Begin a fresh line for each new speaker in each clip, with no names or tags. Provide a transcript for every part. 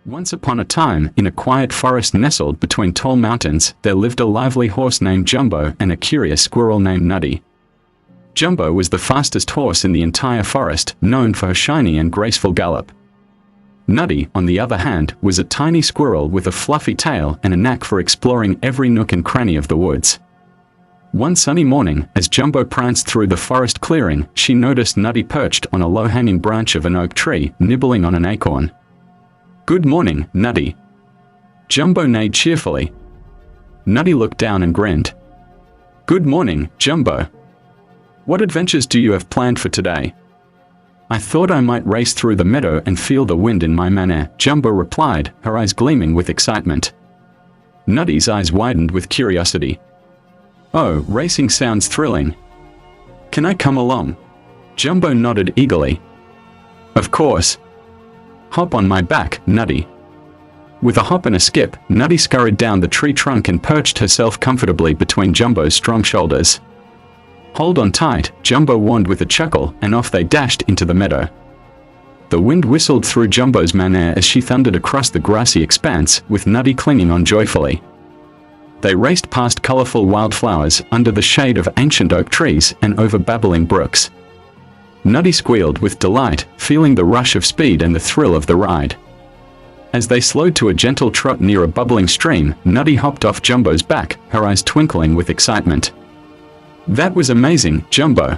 Once upon a time, in a quiet forest nestled between tall mountains, there lived a lively horse named Jumbo and a curious squirrel named Nutty. Jumbo was the fastest horse in the entire forest, known for her shiny and graceful gallop. Nutty, on the other hand, was a tiny squirrel with a fluffy tail and a knack for exploring every nook and cranny of the woods. One sunny morning, as Jumbo pranced through the forest clearing, she noticed Nutty perched on a low-hanging branch of an oak tree, nibbling on an acorn. "Good morning, Nutty." Jumbo neighed cheerfully. Nutty looked down and grinned. "Good morning, Jumbo. What adventures do you have planned for today?" "I thought I might race through the meadow and feel the wind in my mane," Jumbo replied, her eyes gleaming with excitement. Nutty's eyes widened with curiosity. "Oh, racing sounds thrilling. Can I come along?" Jumbo nodded eagerly. "Of course. Hop on my back, Nutty." With a hop and a skip, Nutty scurried down the tree trunk and perched herself comfortably between Jumbo's strong shoulders. "Hold on tight," Jumbo warned with a chuckle, and off they dashed into the meadow. The wind whistled through Jumbo's mane as she thundered across the grassy expanse, with Nutty clinging on joyfully. They raced past colorful wildflowers, under the shade of ancient oak trees, and over babbling brooks. Nutty squealed with delight, feeling the rush of speed and the thrill of the ride. As they slowed to a gentle trot near a bubbling stream, Nutty hopped off Jumbo's back, her eyes twinkling with excitement. "That was amazing, Jumbo.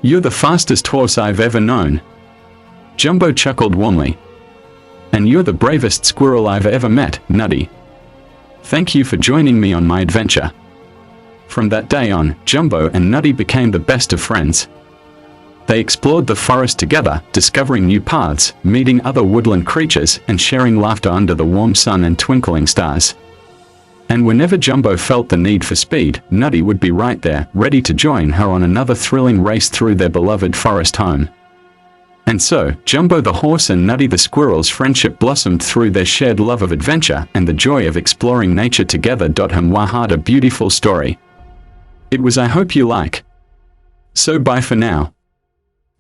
You're the fastest horse I've ever known." Jumbo chuckled warmly. "And you're the bravest squirrel I've ever met, Nutty. Thank you for joining me on my adventure." From that day on, Jumbo and Nutty became the best of friends. They explored the forest together, discovering new paths, meeting other woodland creatures, and sharing laughter under the warm sun and twinkling stars. And whenever Jumbo felt the need for speed, Nutty would be right there, ready to join her on another thrilling race through their beloved forest home. And so, Jumbo the horse and Nutty the squirrel's friendship blossomed through their shared love of adventure and the joy of exploring nature together. Had a beautiful story. It was. I hope you like. So bye for now.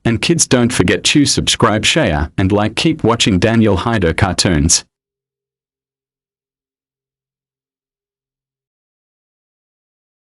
And kids, don't forget to subscribe, share, and like. Keep watching Danyal Haider cartoons.